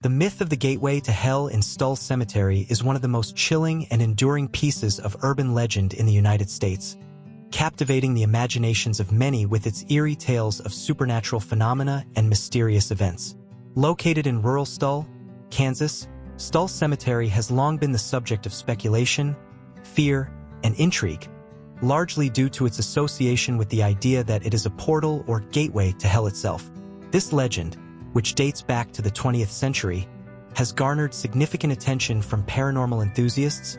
The myth of the gateway to hell in Stull Cemetery is one of the most chilling and enduring pieces of urban legend in the United States, captivating the imaginations of many with its eerie tales of supernatural phenomena and mysterious events. Located in rural Stull, Kansas, Stull Cemetery has long been the subject of speculation, fear, and intrigue, largely due to its association with the idea that it is a portal or gateway to hell itself. This legend, which dates back to the 20th century, has garnered significant attention from paranormal enthusiasts,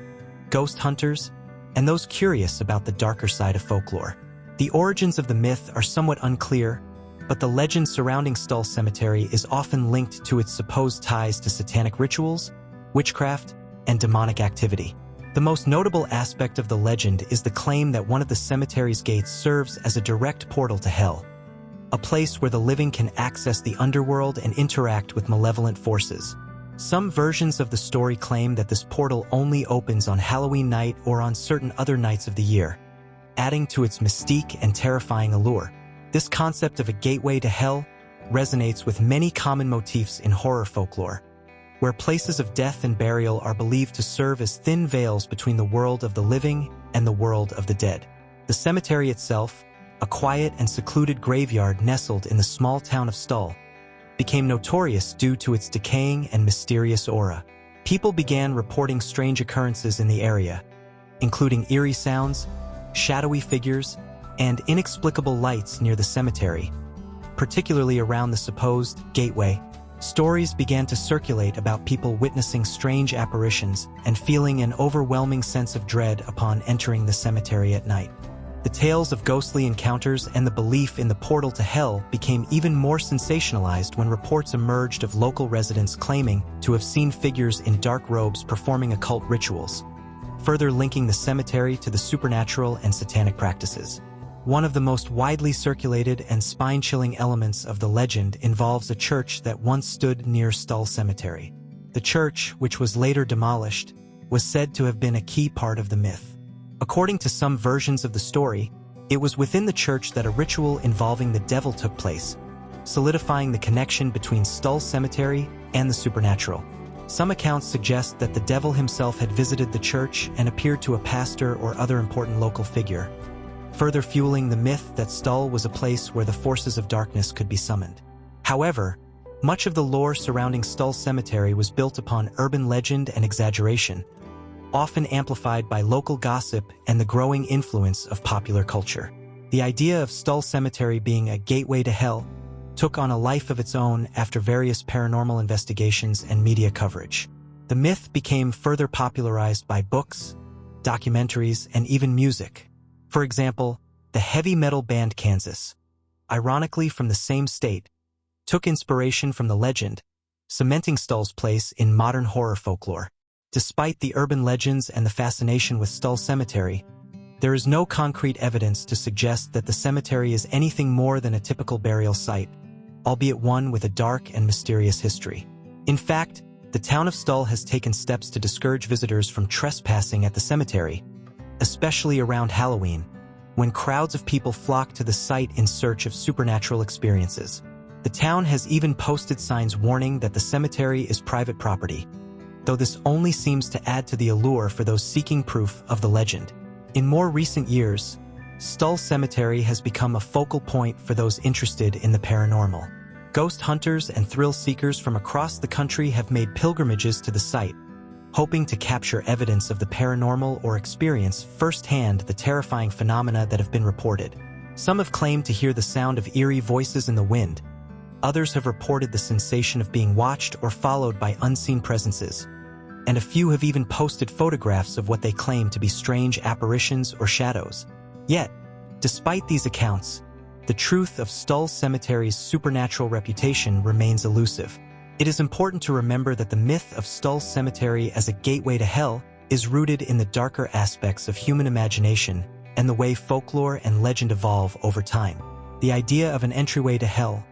ghost hunters, and those curious about the darker side of folklore. The origins of the myth are somewhat unclear, but the legend surrounding Stull Cemetery is often linked to its supposed ties to satanic rituals, witchcraft, and demonic activity. The most notable aspect of the legend is the claim that one of the cemetery's gates serves as a direct portal to hell, a place where the living can access the underworld and interact with malevolent forces. Some versions of the story claim that this portal only opens on Halloween night or on certain other nights of the year, adding to its mystique and terrifying allure. This concept of a gateway to hell resonates with many common motifs in horror folklore, where places of death and burial are believed to serve as thin veils between the world of the living and the world of the dead. The cemetery itself, a quiet and secluded graveyard nestled in the small town of Stull, became notorious due to its decaying and mysterious aura. People began reporting strange occurrences in the area, including eerie sounds, shadowy figures, and inexplicable lights near the cemetery. Particularly around the supposed gateway, stories began to circulate about people witnessing strange apparitions and feeling an overwhelming sense of dread upon entering the cemetery at night. The tales of ghostly encounters and the belief in the portal to hell became even more sensationalized when reports emerged of local residents claiming to have seen figures in dark robes performing occult rituals, further linking the cemetery to the supernatural and satanic practices. One of the most widely circulated and spine-chilling elements of the legend involves a church that once stood near Stull Cemetery. The church, which was later demolished, was said to have been a key part of the myth. According to some versions of the story, it was within the church that a ritual involving the devil took place, solidifying the connection between Stull Cemetery and the supernatural. Some accounts suggest that the devil himself had visited the church and appeared to a pastor or other important local figure, further fueling the myth that Stull was a place where the forces of darkness could be summoned. However, much of the lore surrounding Stull Cemetery was built upon urban legend and exaggeration, often amplified by local gossip and the growing influence of popular culture. The idea of Stull Cemetery being a gateway to hell took on a life of its own after various paranormal investigations and media coverage. The myth became further popularized by books, documentaries, and even music. For example, the heavy metal band Kansas, ironically from the same state, took inspiration from the legend, cementing Stull's place in modern horror folklore. Despite the urban legends and the fascination with Stull Cemetery, there is no concrete evidence to suggest that the cemetery is anything more than a typical burial site, albeit one with a dark and mysterious history. In fact, the town of Stull has taken steps to discourage visitors from trespassing at the cemetery, especially around Halloween, when crowds of people flock to the site in search of supernatural experiences. The town has even posted signs warning that the cemetery is private property, though this only seems to add to the allure for those seeking proof of the legend. In more recent years, Stull Cemetery has become a focal point for those interested in the paranormal. Ghost hunters and thrill seekers from across the country have made pilgrimages to the site, hoping to capture evidence of the paranormal or experience firsthand the terrifying phenomena that have been reported. Some have claimed to hear the sound of eerie voices in the wind. Others have reported the sensation of being watched or followed by unseen presences, and a few have even posted photographs of what they claim to be strange apparitions or shadows. Yet, despite these accounts, the truth of Stull Cemetery's supernatural reputation remains elusive. It is important to remember that the myth of Stull Cemetery as a gateway to hell is rooted in the darker aspects of human imagination and the way folklore and legend evolve over time. The idea of an entryway to hell,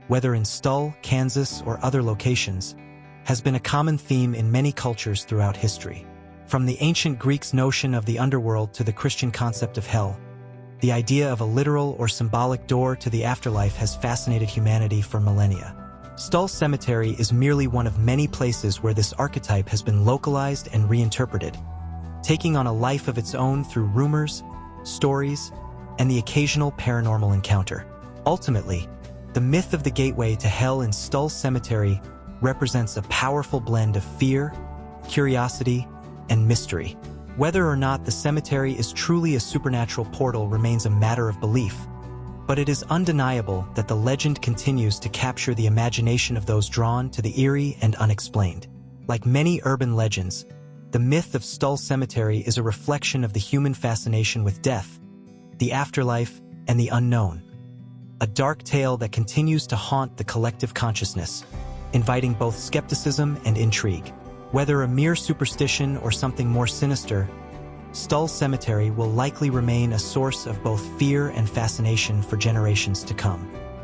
whether in Stull, Kansas, or other locations, has been a common theme in many cultures throughout history. From the ancient Greeks' notion of the underworld to the Christian concept of hell, the idea of a literal or symbolic door to the afterlife has fascinated humanity for millennia. Stull Cemetery is merely one of many places where this archetype has been localized and reinterpreted, taking on a life of its own through rumors, stories, and the occasional paranormal encounter. Ultimately, the myth of the gateway to hell in Stull Cemetery represents a powerful blend of fear, curiosity, and mystery. Whether or not the cemetery is truly a supernatural portal remains a matter of belief, but it is undeniable that the legend continues to capture the imagination of those drawn to the eerie and unexplained. Like many urban legends, the myth of Stull Cemetery is a reflection of the human fascination with death, the afterlife, and the unknown. A dark tale that continues to haunt the collective consciousness, inviting both skepticism and intrigue. Whether a mere superstition or something more sinister, Stull Cemetery will likely remain a source of both fear and fascination for generations to come.